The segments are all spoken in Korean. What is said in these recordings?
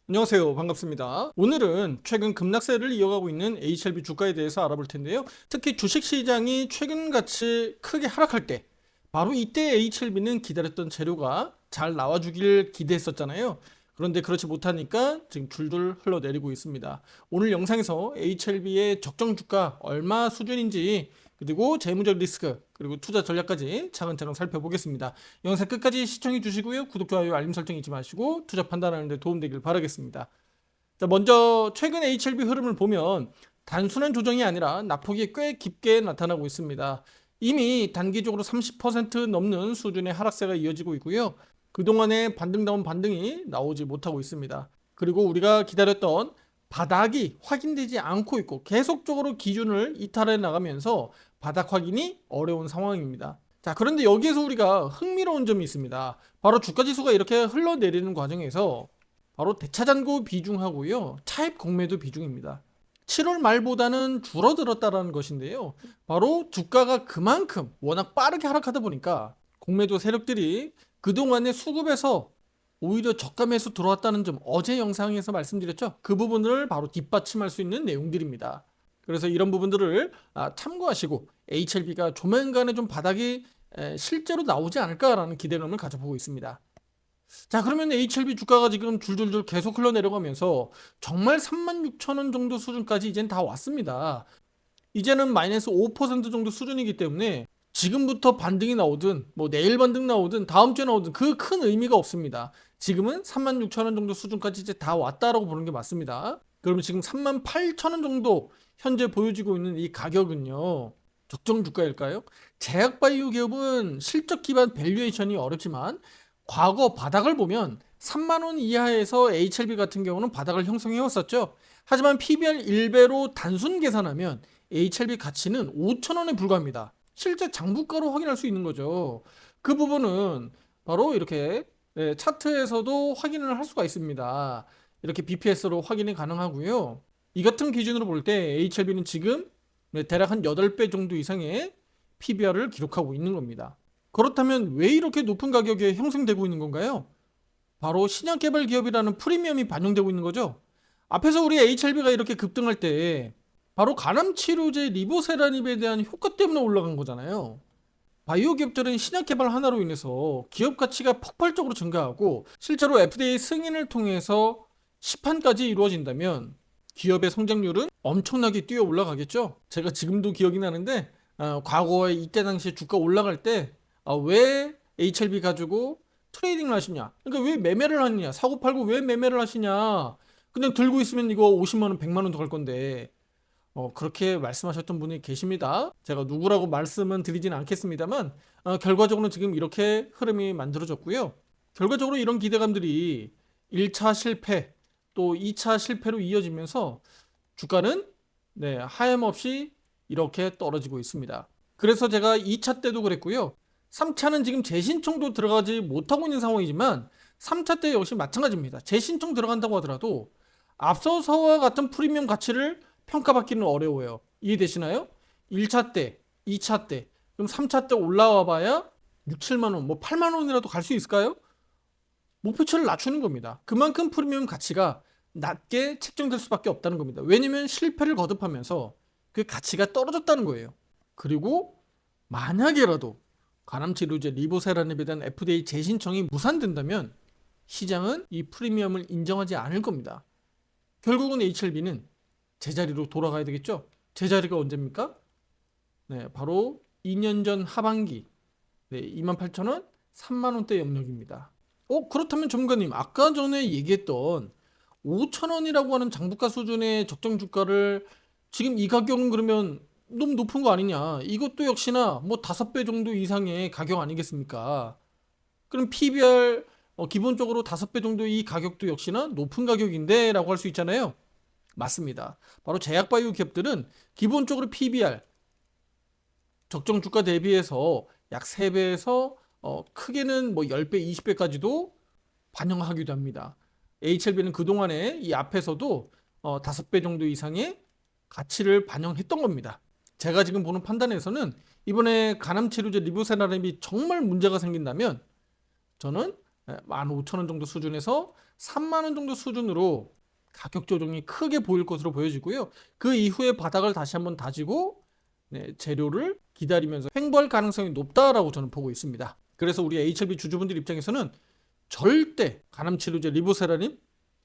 안녕하세요. 반갑습니다. 오늘은 최근 급락세를 이어가고 있는 HLB 주가에 대해서 알아볼 텐데요. 특히 주식시장이 최근같이 크게 하락할 때 바로 이때 HLB는 기다렸던 재료가 잘 나와주길 기대했었잖아요. 그런데 그렇지 못하니까 지금 줄줄 흘러내리고 있습니다. 오늘 영상에서 HLB의 적정 주가 얼마 수준인지 그리고 재무적 리스크 그리고 투자 전략까지 차근차근 살펴보겠습니다. 영상 끝까지 시청해 주시고요. 구독, 좋아요, 알림 설정 잊지 마시고 투자 판단하는 데 도움되길 바라겠습니다. 자, 먼저 최근 HLB 흐름을 보면 단순한 조정이 아니라 낙폭이 꽤 깊게 나타나고 있습니다. 이미 단기적으로 30% 넘는 수준의 하락세가 이어지고 있고요. 그동안의 반등다운 반등이 나오지 못하고 있습니다. 그리고 우리가 기다렸던 바닥이 확인되지 않고 있고 계속적으로 기준을 이탈해 나가면서 바닥 확인이 어려운 상황입니다. 자, 그런데 여기에서 우리가 흥미로운 점이 있습니다. 바로 주가 지수가 이렇게 흘러내리는 과정에서 바로 대차잔고 비중하고요. 차입 공매도 비중입니다. 7월 말보다는 줄어들었다라는 것인데요. 바로 주가가 그만큼 워낙 빠르게 하락하다 보니까 공매도 세력들이 그동안의 수급에서 오히려 저가 매수 들어왔다는 점 어제 영상에서 말씀드렸죠. 그 부분을 바로 뒷받침할 수 있는 내용들입니다. 그래서 이런 부분들을 참고하시고 HLB가 조만간에 좀 바닥이 실제로 나오지 않을까라는 기대감을 가져보고 있습니다. 자, 그러면 HLB 주가가 지금 줄줄줄 계속 흘러내려가면서 정말 36,000원 정도 수준까지 이젠 다 왔습니다. 이제는 마이너스 5% 정도 수준이기 때문에 지금부터 반등이 나오든 뭐 내일 반등 나오든 다음 주에 나오든 그 큰 의미가 없습니다. 지금은 36,000원 정도 수준까지 이제 다 왔다라고 보는 게 맞습니다. 그러면 지금 38,000원 정도 현재 보여지고 있는 이 가격은요. 적정 주가일까요? 제약바이오 기업은 실적 기반 밸류에이션이 어렵지만 과거 바닥을 보면 3만 원 이하에서 HLB 같은 경우는 바닥을 형성해 왔었죠. 하지만 PBR 1배로 단순 계산하면 HLB 가치는 5,000원에 불과합니다. 실제 장부가로 확인할 수 있는 거죠. 그 부분은 바로 이렇게 차트에서도 확인을 할 수가 있습니다. 이렇게 BPS로 확인이 가능하고요. 이 같은 기준으로 볼 때 HLB는 지금 대략 한 8배 정도 이상의 PBR을 기록하고 있는 겁니다. 그렇다면 왜 이렇게 높은 가격에 형성되고 있는 건가요? 바로 신약 개발 기업이라는 프리미엄이 반영되고 있는 거죠. 앞에서 우리 HLB가 이렇게 급등할 때 바로 간암 치료제 리보세라닙에 대한 효과 때문에 올라간 거잖아요. 바이오 기업들은 신약 개발 하나로 인해서 기업 가치가 폭발적으로 증가하고 실제로 FDA 승인을 통해서 시판까지 이루어진다면 기업의 성장률은 엄청나게 뛰어 올라가겠죠. 제가 지금도 기억이 나는데 과거에 이때 당시에 주가 올라갈 때 왜 HLB 가지고 트레이딩을 하시냐, 그러니까 왜 매매를 하느냐, 사고 팔고 왜 매매를 하시냐, 그냥 들고 있으면 이거 50만 원 100만 원도 갈 건데 그렇게 말씀하셨던 분이 계십니다. 제가 누구라고 말씀은 드리진 않겠습니다만 결과적으로는 지금 이렇게 흐름이 만들어졌고요. 결과적으로 이런 기대감들이 1차 실패 또 2차 실패로 이어지면서 주가는 하염없이 이렇게 떨어지고 있습니다. 그래서 제가 2차 때도 그랬고요. 3차는 지금 재신청도 들어가지 못하고 있는 상황이지만 3차 때 역시 마찬가지입니다. 재신청 들어간다고 하더라도 앞서서와 같은 프리미엄 가치를 평가받기는 어려워요. 이해되시나요? 1차 때, 2차 때, 그럼 3차 때 올라와 봐야 6, 7만 원, 뭐 8만 원이라도 갈 수 있을까요? 목표치를 낮추는 겁니다. 그만큼 프리미엄 가치가 낮게 책정될 수밖에 없다는 겁니다. 왜냐면 실패를 거듭하면서 그 가치가 떨어졌다는 거예요. 그리고 만약에라도 간암치료제 리보세라닙에 대한 FDA 재신청이 무산된다면 시장은 이 프리미엄을 인정하지 않을 겁니다. 결국은 HLB는 제자리로 돌아가야 되겠죠. 제자리가 언제입니까? 바로 2년 전 하반기 28,000원, 3만원대 영역입니다. 그렇다면 전문가님, 아까 전에 얘기했던 5,000원이라고 하는 장부가 수준의 적정 주가를 지금 이 가격은 그러면 너무 높은 거 아니냐? 이것도 역시나 뭐 5배 정도 이상의 가격 아니겠습니까? 그럼 PBR 기본적으로 5배 정도 이 가격도 역시나 높은 가격인데 라고 할 수 있잖아요. 맞습니다. 바로 제약바이오 기업들은 기본적으로 PBR 적정 주가 대비해서 약 3배에서 크게는 뭐 10배, 20배까지도 반영하기도 합니다. HLB는 그동안에 이 앞에서도 5배 정도 이상의 가치를 반영했던 겁니다. 제가 지금 보는 판단에서는 이번에 간암치료제 리보세라닙이 정말 문제가 생긴다면 저는 15,000원 정도 수준에서 3만 원 정도 수준으로 가격 조정이 크게 보일 것으로 보여지고요. 그 이후에 바닥을 다시 한번 다지고 재료를 기다리면서 횡보할 가능성이 높다라고 저는 보고 있습니다. 그래서 우리 HLB 주주분들 입장에서는 절대 간암치료제 리보세라님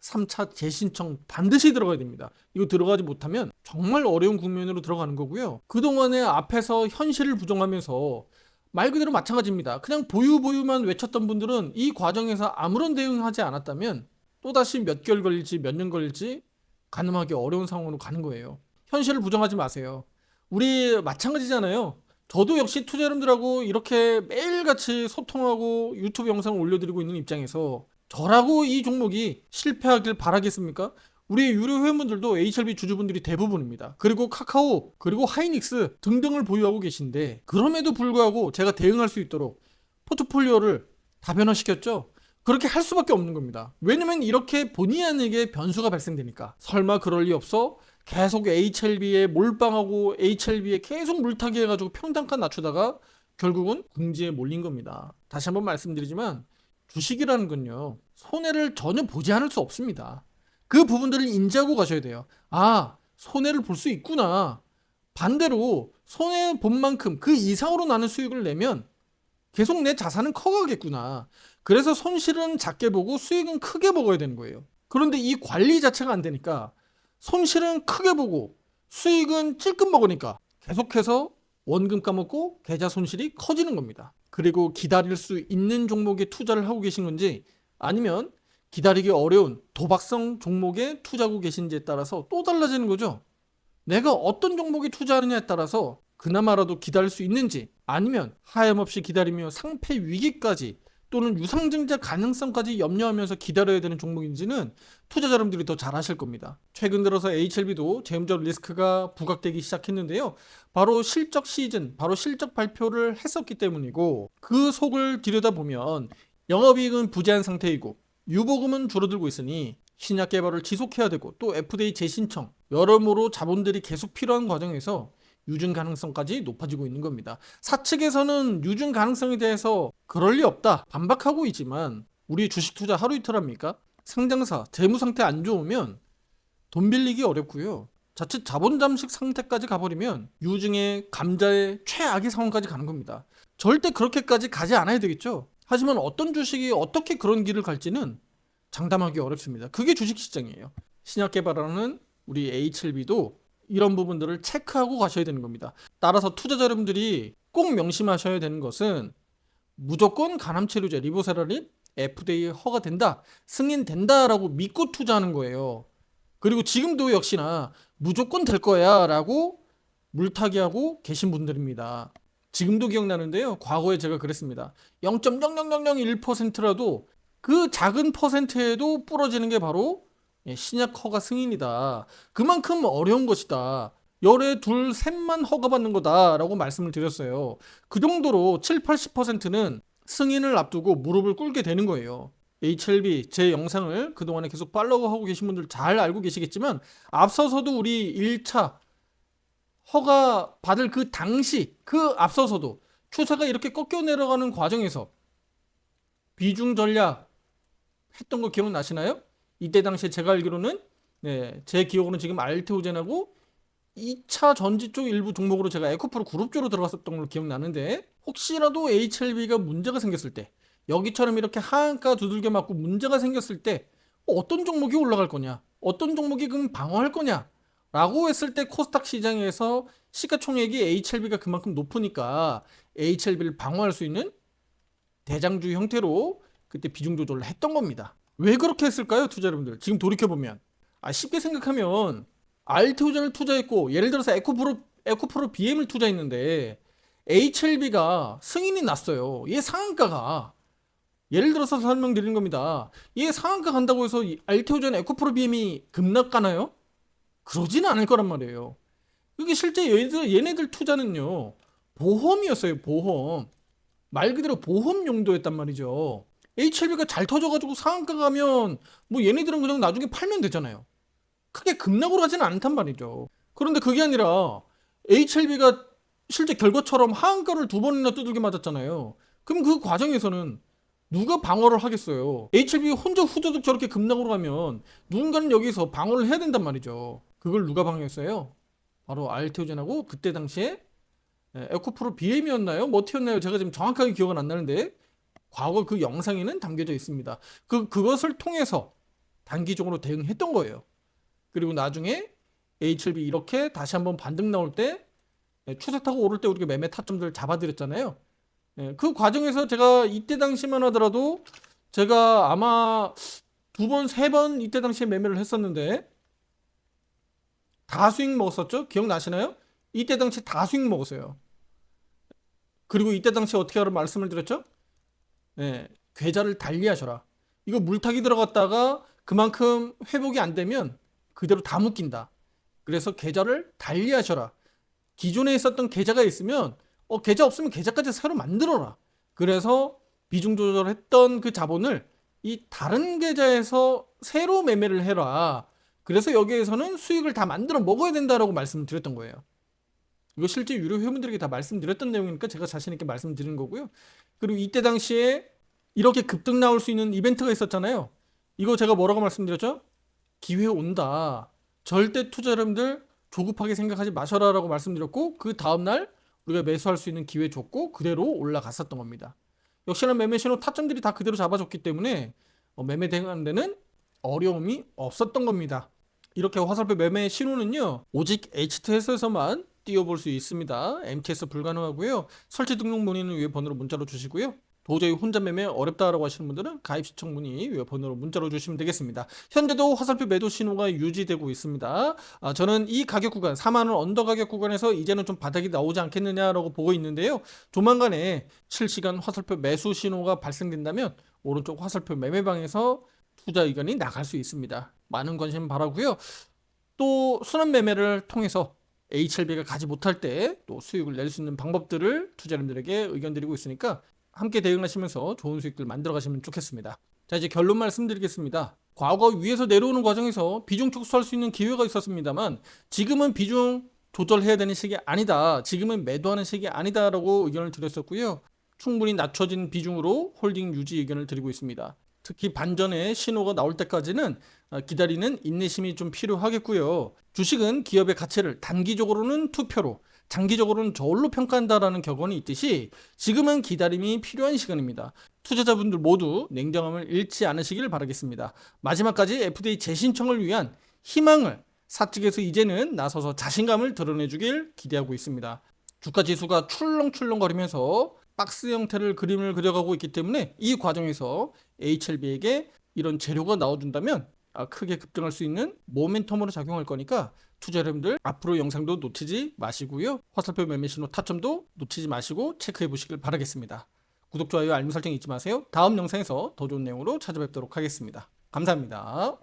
3차 재신청 반드시 들어가야 됩니다. 이거 들어가지 못하면 정말 어려운 국면으로 들어가는 거고요. 그동안에 앞에서 현실을 부정하면서 말 그대로 마찬가지입니다. 그냥 보유만 외쳤던 분들은 이 과정에서 아무런 대응하지 않았다면 또다시 몇 개월 걸릴지 몇 년 걸릴지 가늠하기 어려운 상황으로 가는 거예요. 현실을 부정하지 마세요. 우리 마찬가지잖아요. 저도 역시 투자 여러분들하고 이렇게 매일같이 소통하고 유튜브 영상을 올려드리고 있는 입장에서 저라고 이 종목이 실패하길 바라겠습니까? 우리 유료 회원분들도 HLB 주주분들이 대부분입니다. 그리고 카카오, 그리고 하이닉스 등등을 보유하고 계신데 그럼에도 불구하고 제가 대응할 수 있도록 포트폴리오를 다변화시켰죠. 그렇게 할 수밖에 없는 겁니다. 왜냐면 이렇게 본의 아니게 변수가 발생되니까. 설마 그럴 리 없어? 계속 HLB에 몰빵하고 HLB에 계속 물타기 해가지고 평단가 낮추다가 결국은 궁지에 몰린 겁니다. 다시 한번 말씀드리지만 주식이라는 건요, 손해를 전혀 보지 않을 수 없습니다. 그 부분들을 인지하고 가셔야 돼요. 아, 손해를 볼 수 있구나. 반대로 손해 본 만큼 그 이상으로 나는 수익을 내면 계속 내 자산은 커가겠구나. 그래서 손실은 작게 보고 수익은 크게 먹어야 되는 거예요. 그런데 이 관리 자체가 안 되니까 손실은 크게 보고 수익은 찔끔 먹으니까 계속해서 원금 까먹고 계좌 손실이 커지는 겁니다. 그리고 기다릴 수 있는 종목에 투자를 하고 계신 건지 아니면 기다리기 어려운 도박성 종목에 투자하고 계신지에 따라서 또 달라지는 거죠. 내가 어떤 종목에 투자하느냐에 따라서 그나마라도 기다릴 수 있는지 아니면 하염없이 기다리며 상패 위기까지 또는 유상증자 가능성까지 염려하면서 기다려야 되는 종목인지는 투자자 여러분들이 더 잘 아실 겁니다. 최근 들어서 HLB도 재무적 리스크가 부각되기 시작했는데요. 바로 실적 시즌, 바로 실적 발표를 했었기 때문이고 그 속을 들여다보면 영업이익은 부재한 상태이고 유보금은 줄어들고 있으니 신약 개발을 지속해야 되고 또 FDA 재신청 여러모로 자본들이 계속 필요한 과정에서 유증 가능성까지 높아지고 있는 겁니다. 사측에서는 유증 가능성에 대해서 그럴 리 없다 반박하고 있지만 우리 주식 투자 하루 이틀 합니까? 상장사 재무 상태 안 좋으면 돈 빌리기 어렵고요. 자칫 자본 잠식 상태까지 가버리면 유증의 감자의 최악의 상황까지 가는 겁니다. 절대 그렇게까지 가지 않아야 되겠죠. 하지만 어떤 주식이 어떻게 그런 길을 갈지는 장담하기 어렵습니다. 그게 주식시장이에요. 신약 개발하는 우리 HLB도 이런 부분들을 체크하고 가셔야 되는 겁니다. 따라서 투자자 여러분들이 꼭 명심하셔야 되는 것은 무조건 간암치료제 리보세라립 FDA 허가된다, 승인된다라고 믿고 투자하는 거예요. 그리고 지금도 역시나 무조건 될 거야 라고 물타기하고 계신 분들입니다. 지금도 기억나는데요. 과거에 제가 그랬습니다. 0.00001%라도 그 작은 퍼센트에도 부러지는 게 바로 신약 허가 승인이다. 그만큼 어려운 것이다. 열에 둘, 셋만 허가받는 거다라고 말씀을 드렸어요. 그 정도로 7, 80%는 승인을 앞두고 무릎을 꿇게 되는 거예요. HLB 제 영상을 그동안에 계속 팔로우하고 계신 분들 잘 알고 계시겠지만 앞서서도 우리 1차 허가 받을 그 당시 그 앞서서도 추세가 이렇게 꺾여 내려가는 과정에서 비중 전략 했던 거 기억나시나요? 이때 당시에 제가 알기로는 제 기억으로는 지금 알테오젠하고 2차 전지 쪽 일부 종목으로 제가 에코프로 그룹주로 들어갔었던 걸로 기억나는데 혹시라도 HLB가 문제가 생겼을 때 여기처럼 이렇게 하한가 두들겨 맞고 문제가 생겼을 때 어떤 종목이 올라갈 거냐 어떤 종목이 그럼 방어할 거냐 라고 했을 때 코스닥 시장에서 시가총액이 HLB가 그만큼 높으니까 HLB를 방어할 수 있는 대장주 형태로 그때 비중 조절을 했던 겁니다. 왜 그렇게 했을까요, 투자 여러분들? 지금 돌이켜보면 쉽게 생각하면 알테오젠을 투자했고 예를 들어서 에코프로 BM을 투자했는데 HLB가 승인이 났어요. 얘 상한가가 예를 들어서 설명드리는 겁니다. 얘 상한가 간다고 해서 알테오젠 에코프로 BM이 급락 가나요? 그러진 않을 거란 말이에요. 이게 실제 얘네들 투자는요 보험이었어요. 보험. 말 그대로 보험 용도였단 말이죠. HLB가 잘 터져가지고 상한가 가면 뭐 얘네들은 그냥 나중에 팔면 되잖아요. 크게 급락으로 하지는 않단 말이죠. 그런데 그게 아니라 HLB가 실제 결과처럼 하한가를 2번이나 두들겨 맞았잖아요. 그럼 그 과정에서는 누가 방어를 하겠어요? HLB 혼자 후두둑 저렇게 급락으로 가면 누군가는 여기서 방어를 해야 된단 말이죠. 그걸 누가 방어했어요? 바로 알테오젠하고 그때 당시에 에코프로 BM이었나요? 뭐 튀었나요? 제가 지금 정확하게 기억은 안 나는데 과거 그 영상에는 담겨져 있습니다. 그것을 통해서 단기적으로 대응했던 거예요. 그리고 나중에 HLB 이렇게 다시 한번 반등 나올 때 추세 타고 오를 때 우리가 매매 타점들 잡아드렸잖아요. 그 과정에서 제가 이때 당시만 하더라도 제가 아마 2번, 3번 이때 당시에 매매를 했었는데 다 수익 먹었었죠? 기억나시나요? 이때 당시 다 수익 먹었어요. 그리고 이때 당시 어떻게 하라고 말씀을 드렸죠? 계좌를 달리하셔라. 이거 물타기 들어갔다가 그만큼 회복이 안 되면 그대로 다 묶인다. 그래서 계좌를 달리하셔라. 기존에 있었던 계좌가 있으면 계좌 없으면 계좌까지 새로 만들어라. 그래서 비중 조절했던 그 자본을 이 다른 계좌에서 새로 매매를 해라. 그래서 여기에서는 수익을 다 만들어 먹어야 된다라고 말씀을 드렸던 거예요. 이거 실제 유료 회원들에게 다 말씀드렸던 내용이니까 제가 자신 있게 말씀드린 거고요. 그리고 이때 당시에 이렇게 급등 나올 수 있는 이벤트가 있었잖아요. 이거 제가 뭐라고 말씀드렸죠? 기회 온다. 절대 투자자분들 조급하게 생각하지 마셔라라고 말씀드렸고 그 다음날 우리가 매수할 수 있는 기회 줬고 그대로 올라갔었던 겁니다. 역시나 매매 신호 타점들이 다 그대로 잡아줬기 때문에 매매 대응하는 데는 어려움이 없었던 겁니다. 이렇게 화살표 매매 신호는요 오직 HTS에서만 띄워볼 수 있습니다. MTS 불가능하고요. 설치 등록 문의는 위에 번호로 문자로 주시고요. 도저히 혼자 매매 어렵다라고 하시는 분들은 가입 시청 문의 위에 번호로 문자로 주시면 되겠습니다. 현재도 화살표 매도 신호가 유지되고 있습니다. 저는 이 가격 구간 4만원 언더 가격 구간에서 이제는 좀 바닥이 나오지 않겠느냐라고 보고 있는데요. 조만간에 실시간 화살표 매수 신호가 발생된다면 오른쪽 화살표 매매방에서 투자 의견이 나갈 수 있습니다. 많은 관심 바라고요. 또 순환 매매를 통해서 HLB가 가지 못할 때 또 수익을 낼 수 있는 방법들을 투자자님들에게 의견 드리고 있으니까 함께 대응하시면서 좋은 수익들 만들어 가시면 좋겠습니다. 자, 이제 결론 말씀드리겠습니다. 과거 위에서 내려오는 과정에서 비중 축소할 수 있는 기회가 있었습니다만 지금은 비중 조절해야 되는 시기 아니다. 지금은 매도하는 시기 아니다라고 의견을 드렸었고요. 충분히 낮춰진 비중으로 홀딩 유지 의견을 드리고 있습니다. 특히 반전의 신호가 나올 때까지는 기다리는 인내심이 좀 필요하겠고요. 주식은 기업의 가치를 단기적으로는 투표로 장기적으로는 저울로 평가한다라는 격언이 있듯이 지금은 기다림이 필요한 시간입니다. 투자자분들 모두 냉정함을 잃지 않으시길 바라겠습니다. 마지막까지 FDA 재신청을 위한 희망을 사측에서 이제는 나서서 자신감을 드러내주길 기대하고 있습니다. 주가 지수가 출렁출렁거리면서 박스 형태를 그림을 그려가고 있기 때문에 이 과정에서 HLB에게 이런 재료가 나와준다면 크게 급등할 수 있는 모멘텀으로 작용할 거니까 투자자분들 앞으로 영상도 놓치지 마시고요. 화살표 매매 신호 타점도 놓치지 마시고 체크해 보시길 바라겠습니다. 구독, 좋아요, 알림 설정 잊지 마세요. 다음 영상에서 더 좋은 내용으로 찾아뵙도록 하겠습니다. 감사합니다.